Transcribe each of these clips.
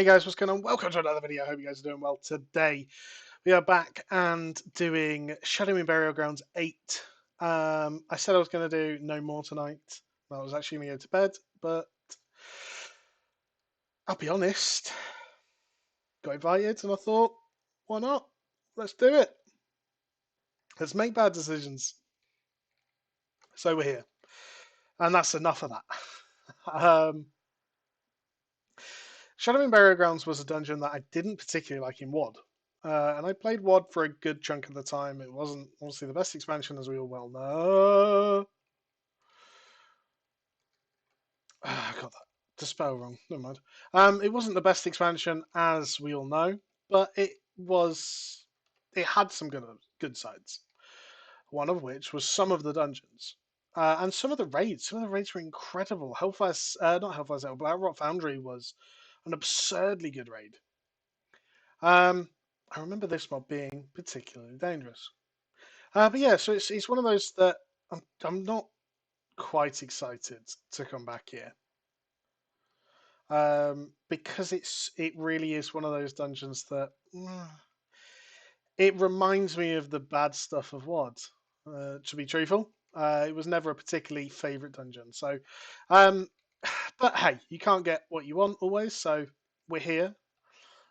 Hey guys, what's going on? Welcome to another video. I hope you guys are doing well. Today we are back and doing Shadowmoon Burial Grounds 8. I said I was going to do no more tonight. I was actually going to go to bed, but I'll be honest, got invited and I thought, why not? Let's do it. Let's make bad decisions. So we're here. And that's enough of that. Shadowmoon Burial Grounds was a dungeon that I didn't particularly like in WoD. And I played WoD for a good chunk of the time. It wasn't obviously the best expansion, as we all well know. I got that to spell wrong. Never mind. It wasn't the best expansion, as we all know, but it was. It had some good sides. One of which was some of the dungeons. And some of the raids. Some of the raids were incredible. Not Hellfire Zero, Blackrock Foundry was an absurdly good raid. I remember this mob being particularly dangerous. But yeah, so it's one of those that I'm not quite excited to come back here. Because it really is one of those dungeons that it reminds me of the bad stuff of WoD. To be truthful, it was never a particularly favourite dungeon. So, but hey, you can't get what you want always. So we're here.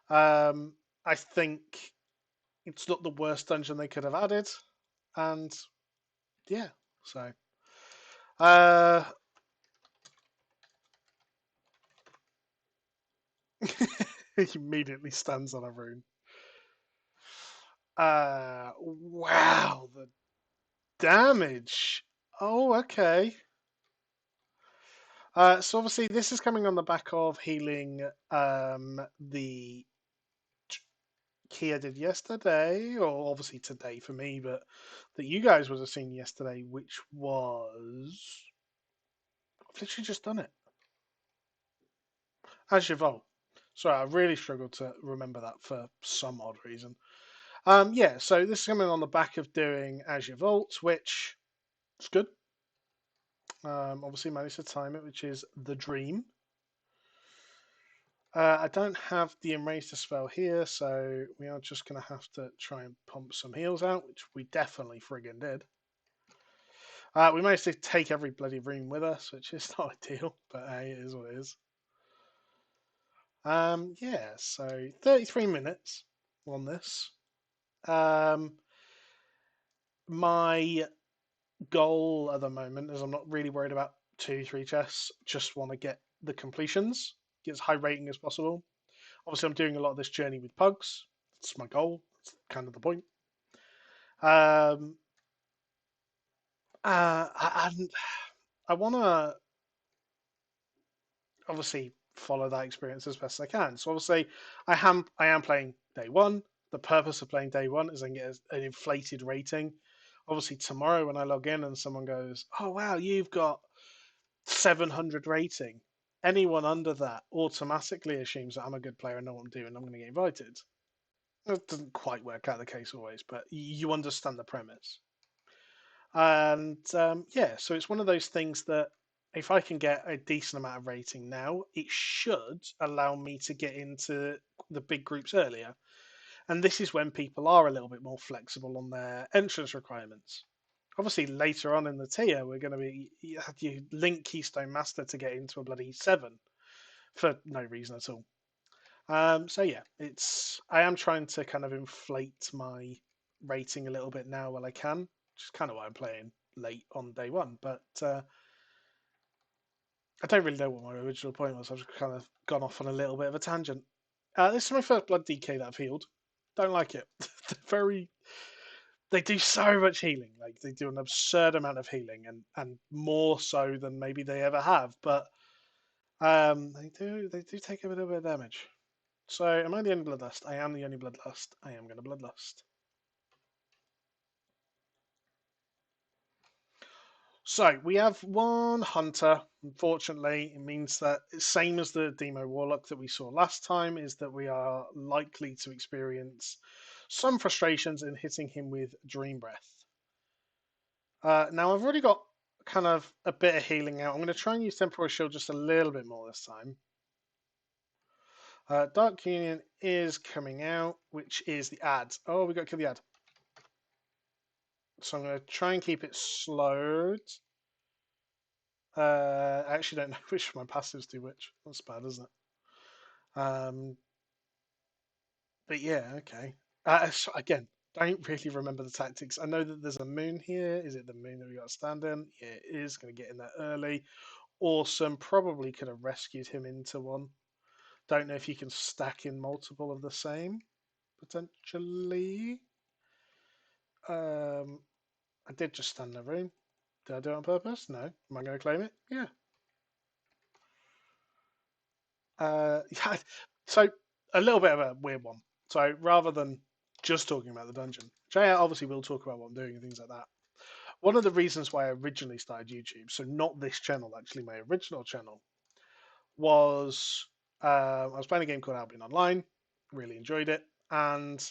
I think it's not the worst dungeon they could have added, and yeah, so he immediately stands on a rune. Wow, the damage. Oh, okay. So obviously this is coming on the back of healing the key I did yesterday, or obviously today for me, but that you guys would have seen yesterday, which was I've literally just done it. As you Vault. Sorry, I really struggled to remember that for some odd reason. Yeah, so this is coming on the back of doing Azure Vault, which is good. Obviously managed to time it, which is the dream. I don't have the Enrage spell here, so we are just going to have to try and pump some heals out, which we definitely friggin' did. We managed to take every bloody room with us, which is not ideal, but hey, it is what it is. Yeah, so 33 minutes on this. My goal at the moment is I'm not really worried about 2-3 chests. Just want to get the completions, get as high rating as possible. Obviously, I'm doing a lot of this journey with pugs. That's my goal. That's kind of the point. I want to obviously follow that experience as best as I can. So obviously, I am playing day one. The purpose of playing day one is I can get an inflated rating. Obviously, tomorrow when I log in and someone goes, "Oh wow, you've got 700 rating," anyone under that automatically assumes that I'm a good player and know what I'm doing. I'm going to get invited. It doesn't quite work out the case always, but you understand the premise. And yeah, so it's one of those things that if I can get a decent amount of rating now, it should allow me to get into the big groups earlier. And this is when people are a little bit more flexible on their entrance requirements. Obviously, later on in the tier, we're going to be you link Keystone Master to get into a bloody 7 for no reason at all. So yeah, I am trying to kind of inflate my rating a little bit now while I can, which is kind of why I'm playing late on day one. But I don't really know what my original point was. I've just kind of gone off on a little bit of a tangent. This is my first blood DK that I've healed. Don't like it. They do so much healing. Like they do an absurd amount of healing, and more so than maybe they ever have. But they do take a little bit of damage. So, am I the only Bloodlust? I am the only Bloodlust. I am going to Bloodlust. So, we have one Hunter. Unfortunately, it means that, same as the Demo Warlock that we saw last time, is that we are likely to experience some frustrations in hitting him with Dream Breath. Now, I've already got kind of a bit of healing out. I'm going to try and use Temporary Shield just a little bit more this time. Dark Union is coming out, which is the ad. Oh, we got to kill the ad. So I'm going to try and keep it slowed. I actually don't know which of my passives do which. That's bad, isn't it? But yeah, okay. Again, don't really remember the tactics. I know that there's a moon here. Is it the moon that we got to stand in? Yeah, it is. Going to get in there early. Awesome. Probably could have rescued him into one. Don't know if you can stack in multiple of the same, potentially. Um, I did just stand in the room. Did I do it on purpose? No. Am I going to claim it? Yeah. Yeah. So a little bit of a weird one. So rather than just talking about the dungeon, which I obviously will talk about what I'm doing and things like that. One of the reasons why I originally started YouTube, so not this channel, actually my original channel, was I was playing a game called Albion Online, really enjoyed it, and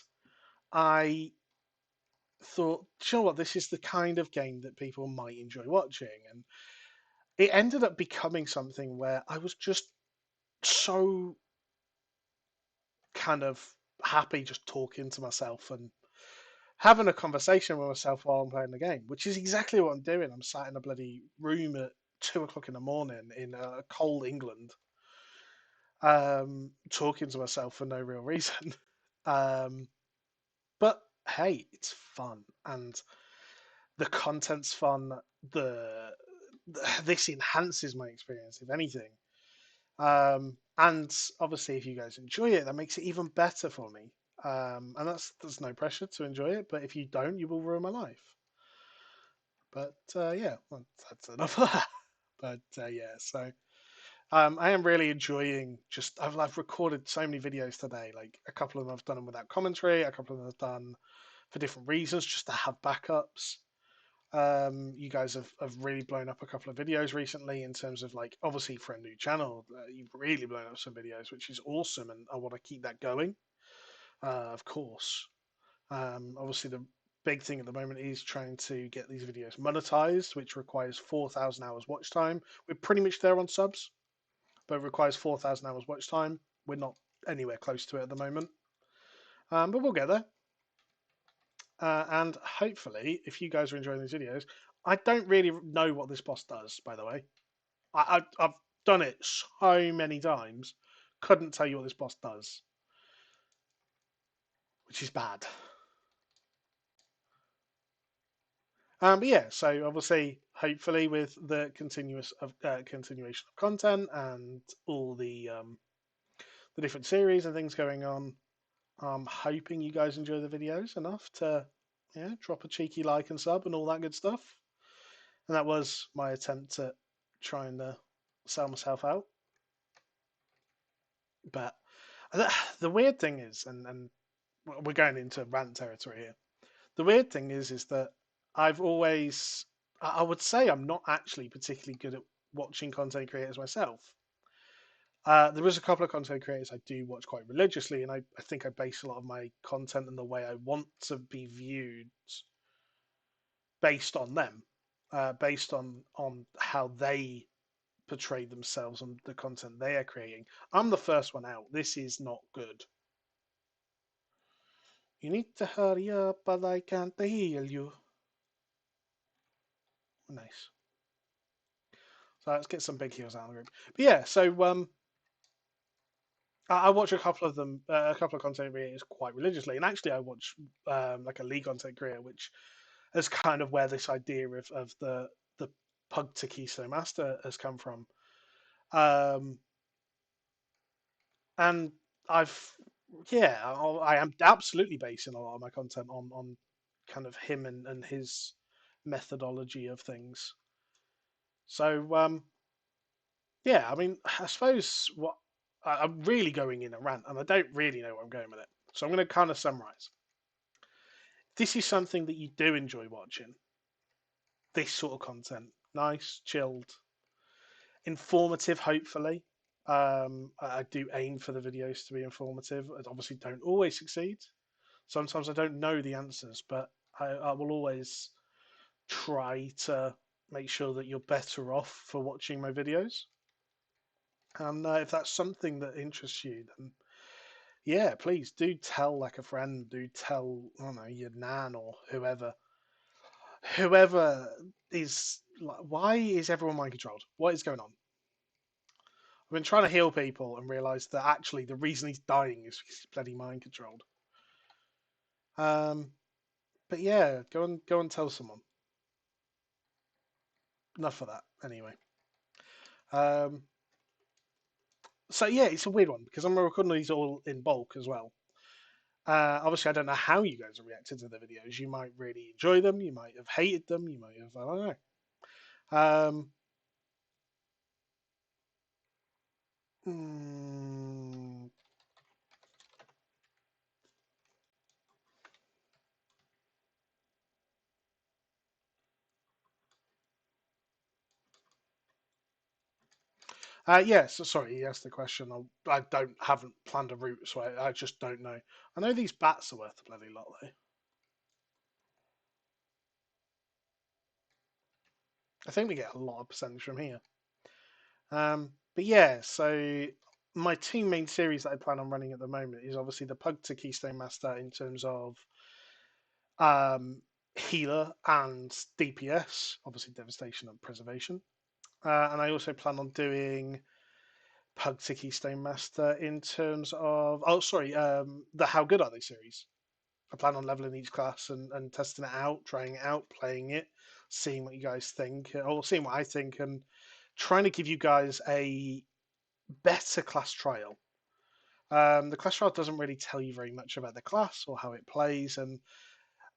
I thought, you know what, this is the kind of game that people might enjoy watching, and it ended up becoming something where I was just so kind of happy just talking to myself and having a conversation with myself while I'm playing the game, which is exactly what I'm doing. I'm sat in a bloody room at 2 o'clock in the morning in cold England, talking to myself for no real reason. um, but hey, it's fun and the content's fun. The this enhances my experience, if anything. And obviously, if you guys enjoy it, that makes it even better for me. And there's no pressure to enjoy it, but if you don't, you will ruin my life. But yeah, well, that's enough of that. But yeah, so I am really enjoying just I've recorded so many videos today. Like a couple of them I've done them without commentary, a couple of them I've done for different reasons, just to have backups. You guys have really blown up a couple of videos recently in terms of like obviously for a new channel, you've really blown up some videos, which is awesome, and I want to keep that going. Of course, obviously the big thing at the moment is trying to get these videos monetized, which requires 4,000 hours watch time. We're pretty much there on subs, but it requires 4,000 hours watch time. We're not anywhere close to it at the moment, but we'll get there. And hopefully, if you guys are enjoying these videos, I don't really know what this boss does, by the way. I've done it so many times, couldn't tell you what this boss does, which is bad. But yeah, so obviously, hopefully, with the continuation of content and all the different series and things going on, I'm hoping you guys enjoy the videos enough to drop a cheeky like and sub and all that good stuff. And that was my attempt at trying to sell myself out. But the weird thing is, and we're going into rant territory here. The weird thing is that I've always, I would say, I'm not actually particularly good at watching content creators myself. There is a couple of content creators I do watch quite religiously, and I think I base a lot of my content and the way I want to be viewed based on them, based on how they portray themselves and the content they are creating. I'm the first one out. This is not good. You need to hurry up, but I can't heal you. Nice. So let's get some big heals out of the group. But yeah, so I watch a couple of them, a couple of content creators quite religiously, and actually I watch like a league content creator, which is kind of where this idea of the pug to keystone master has come from. Um, and I've yeah, I am absolutely basing a lot of my content on kind of him and his methodology of things. So yeah, I mean, I suppose what I'm really going in a rant, and I don't really know where I'm going with it. So I'm going to kind of summarize. This is something that you do enjoy watching. This sort of content, nice, chilled, informative. Hopefully, I do aim for the videos to be informative. I obviously don't always succeed. Sometimes I don't know the answers, but I will always try to make sure that you're better off for watching my videos. And if that's something that interests you, then yeah, please do tell like a friend, do tell, I don't know, your nan or whoever is like, why is everyone mind controlled? What is going on? I've been trying to heal people and realised that actually the reason he's dying is because he's bloody mind controlled. Um, but yeah, go and tell someone. Enough of that, anyway. Um, so yeah, it's a weird one because I'm recording these all in bulk as well. Obviously, I don't know how you guys have reacted to the videos. You might really enjoy them. You might have hated them. You might have, I don't know. Mm, yeah, so sorry, he asked the question. I haven't planned a route, so I just don't know. I know these bats are worth a bloody lot, though. I think we get a lot of percentage from here. But yeah, so my two main series that I plan on running at the moment is obviously the Pug to Keystone Master in terms of um, healer and DPS, obviously devastation and preservation. And I also plan on doing Pug to Keystone Master in terms of the How Good Are They series. I plan on leveling each class and testing it out, trying it out, playing it, seeing what you guys think, or seeing what I think, and trying to give you guys a better class trial. The class trial doesn't really tell you very much about the class or how it plays, and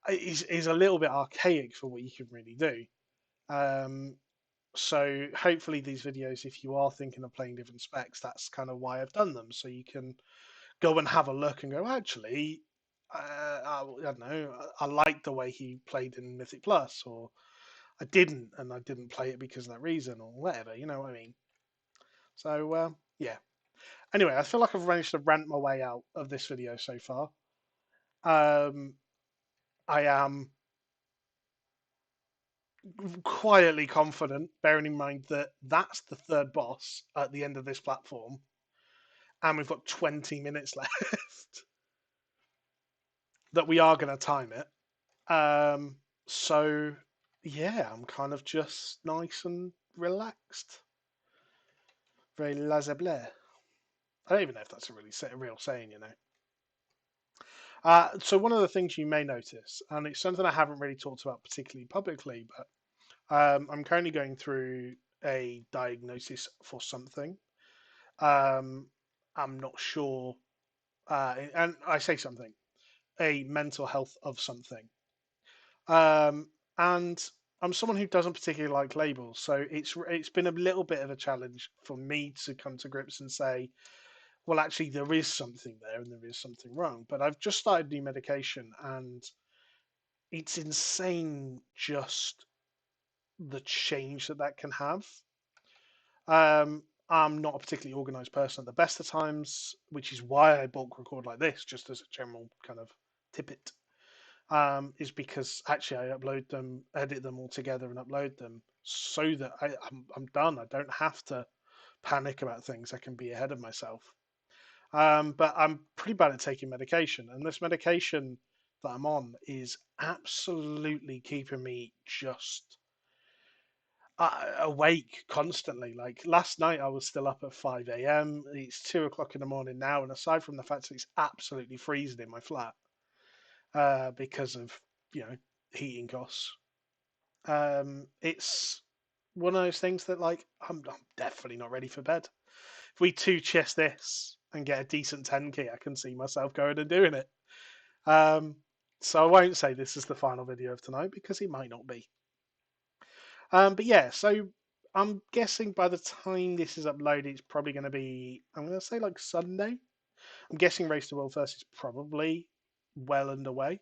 is a little bit archaic for what you can really do. Um, so hopefully these videos, if you are thinking of playing different specs, that's kind of why I've done them, so you can go and have a look and go, actually, I don't know, I liked the way he played in Mythic Plus, or I didn't, and I didn't play it because of that reason, or whatever, you know what I mean? So, yeah. Anyway, I feel like I've managed to rant my way out of this video so far. Um, I am quietly confident, bearing in mind that that's the third boss at the end of this platform, and we've got 20 minutes left, that we are going to time it. Um, so yeah, I'm kind of just nice and relaxed, very laissez-faire. I don't even know if that's a real saying, you know. So one of the things you may notice, and it's something I haven't really talked about particularly publicly, but I'm currently going through a diagnosis for something. Um, I'm not sure, and I say something, a mental health of something. Um, and I'm someone who doesn't particularly like labels, so it's been a little bit of a challenge for me to come to grips and say, well, actually, there is something there and there is something wrong. But I've just started new medication, and it's insane just the change that that can have. I'm not a particularly organized person at the best of times, which is why I bulk record like this, just as a general kind of tippet. Is because actually I upload them, edit them all together, and upload them so that I'm done. I don't have to panic about things. I can be ahead of myself. But I'm pretty bad at taking medication, and this medication that I'm on is absolutely keeping me just awake constantly. Like last night, I was still up at 5 a.m. It's 2 o'clock in the morning now, and aside from the fact that it's absolutely freezing in my flat because of heating costs, it's one of those things that like I'm definitely not ready for bed. If we two chest this and get a decent 10 key, I can see myself going and doing it. Um, so I won't say this is the final video of tonight because it might not be. But yeah, so I'm guessing by the time this is uploaded, it's probably going to be, I'm going to say like Sunday. I'm guessing Race to World First is probably well underway.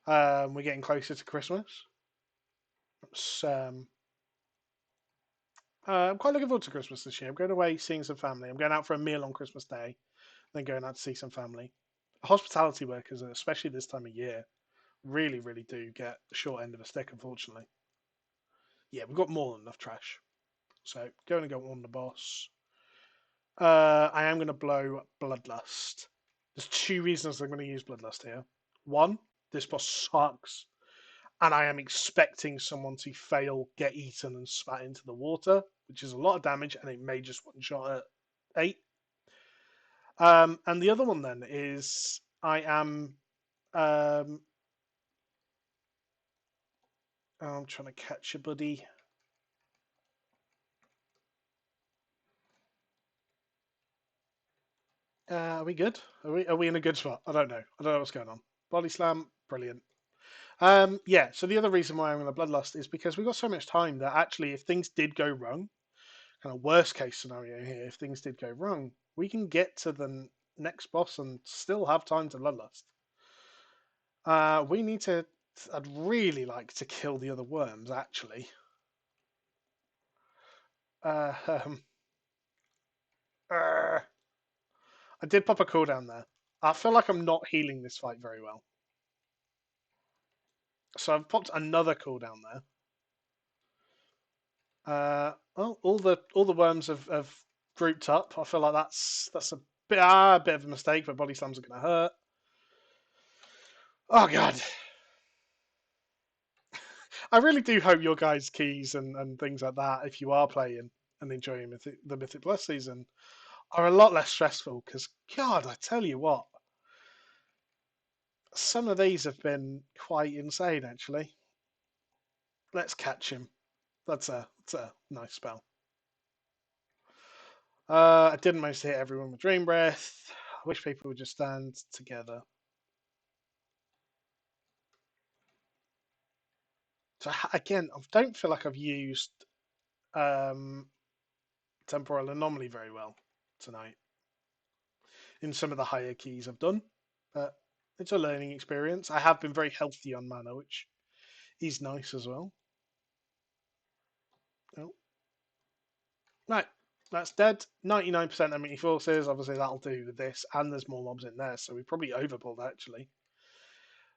We're getting closer to Christmas. So, I'm quite looking forward to Christmas this year. I'm going away, seeing some family. I'm going out for a meal on Christmas Day, then going out to see some family. Hospitality workers, especially this time of year, really, really do get the short end of a stick, unfortunately. Yeah, we've got more than enough trash. So going to go on the boss. I am going to blow Bloodlust. There's two reasons I'm going to use Bloodlust here. One, this boss sucks, and I am expecting someone to fail, get eaten, and spat into the water, which is a lot of damage, and it may just one shot at 8. And the other one then is I am. I'm trying to catch a buddy. Are we good? Are we in a good spot? I don't know. I don't know what's going on. Body slam, brilliant. Yeah. So the other reason why I'm going to bloodlust is because we've got so much time that actually, if things did go wrong, kind of worst case scenario here, if things did go wrong, we can get to the next boss and still have time to bloodlust. We need to. I'd really like to kill the other worms, actually. Uh, um, uh, I did pop a cooldown there. I feel like I'm not healing this fight very well. So I've popped another cooldown there. Well, all the worms have grouped up. I feel like that's a bit of a mistake, but body slams are going to hurt. Oh god, I really do hope your guys' keys and things like that, if you are playing and enjoying the Mythic Plus season, are a lot less stressful. Because God, I tell you what, some of these have been quite insane. Actually, let's catch him. That's a nice spell. I didn't manage to hit everyone with Dream Breath. I wish people would just stand together. So again, I don't feel like I've used um, Temporal Anomaly very well tonight in some of the higher keys I've done. But it's a learning experience. I have been very healthy on mana, which is nice as well. Oh. Right, that's dead. 99% enemy forces. Obviously, that'll do with this, and there's more mobs in there, so we probably overpulled actually.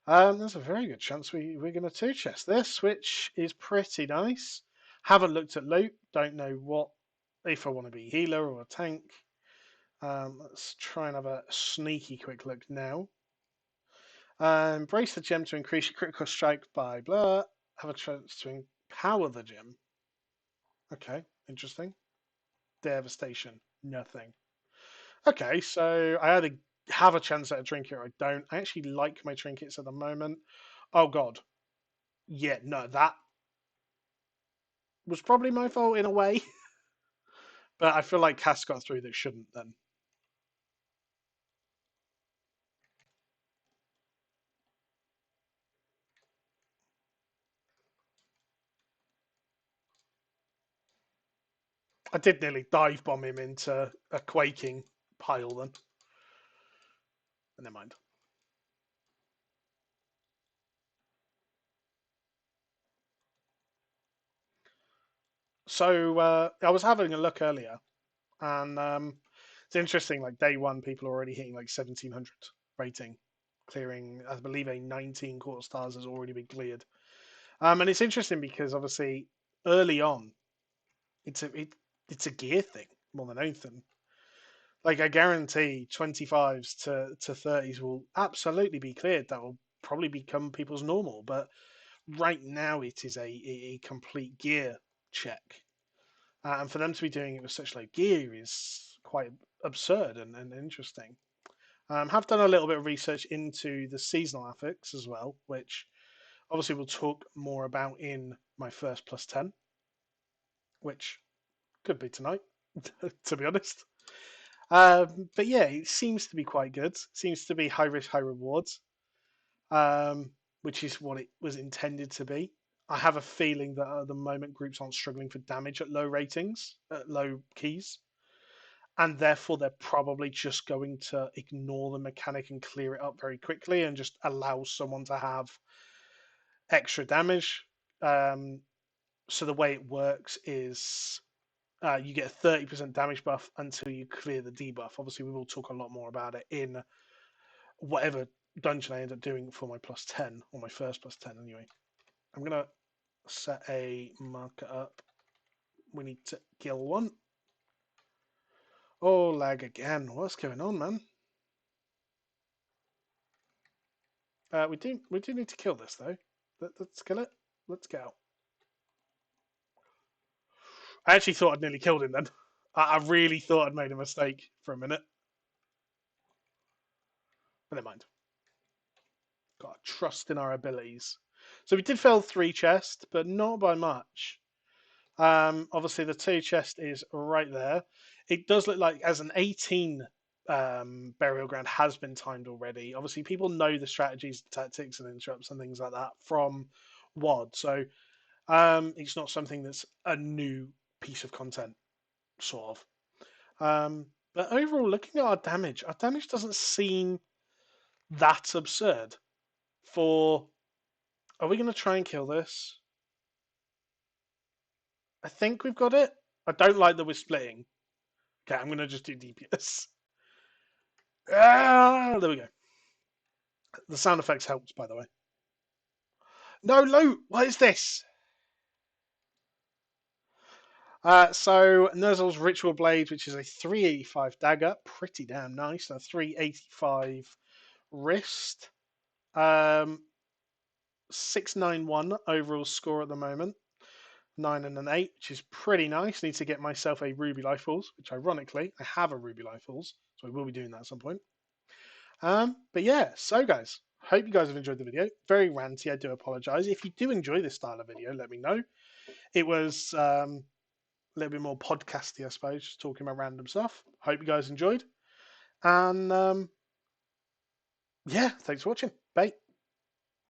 There's a very good chance we're going to two chest this, which is pretty nice. Haven't looked at loot. Don't know what if I want to be healer or a tank. Let's try and have a sneaky quick look now. Embrace the gem to increase your critical strike by blah. Have a chance to empower the gem. Okay, interesting. Devastation. Nothing. Okay, so I either have a chance at a trinket or I don't. I actually like my trinkets at the moment. Oh god. Yeah, no, that was probably my fault in a way. But I feel like Cass got through that shouldn't then. I did nearly dive bomb him into a quaking pile then. Never mind. So I was having a look earlier, and it's interesting. Like day one, people are already hitting like 1700 rating, clearing. I believe a 19 quarter stars has already been cleared. And it's interesting because obviously early on, it's a gear thing more than anything. Like I guarantee 25s to 30s will absolutely be cleared. That will probably become people's normal. But right now, it is a complete gear check. And for them to be doing it with such low gear is quite absurd and interesting. Have done a little bit of research into the seasonal affix as well, which obviously we'll talk more about in my first plus 10, which could be tonight, to be honest. But yeah, it seems to be quite good. Seems to be high risk, high rewards, which is what it was intended to be. I have a feeling that at the moment groups aren't struggling for damage at low ratings, at low keys, and therefore they're probably just going to ignore the mechanic and clear it up very quickly and just allow someone to have extra damage. Um, so the way it works is you get a 30% damage buff until you clear the debuff. Obviously, we will talk a lot more about it in whatever dungeon I end up doing for my plus 10, or my first plus 10 anyway. I'm going to set a marker up. We need to kill one. Oh, lag again. What's going on, man? We do need to kill this though. Let's kill it. Let's go. I actually thought I'd nearly killed him then. I really thought I'd made a mistake for a minute. But never mind. Got to trust in our abilities. So we did fail 3 chests, but not by much. Obviously, the 2 chest is right there. It does look like as an 18 burial ground has been timed already. Obviously, people know the strategies, tactics, and interrupts and things like that from WOD. So it's not something that's a new piece of content, sort of. But overall, looking at our damage doesn't seem that absurd. For Are we going to try and kill this? I think we've got it. I don't like that we're splitting. Okay, I'm going to just do DPS. Ah, there we go. The sound effects helped, by the way. No, loot! What is this? So Ner'zhul's Ritual Blade, which is a 385 dagger, pretty damn nice. A 385 wrist. 691 overall score at the moment. 9 and an 8, which is pretty nice. Need to get myself a Ruby Rifles, which ironically, I have a Ruby Rifles, so I will be doing that at some point. But yeah, so guys, hope you guys have enjoyed the video. Very ranty, I do apologize. If you do enjoy this style of video, let me know. It was a little bit more podcasty, I suppose, just talking about random stuff. Hope you guys enjoyed. And yeah, thanks for watching. Bye.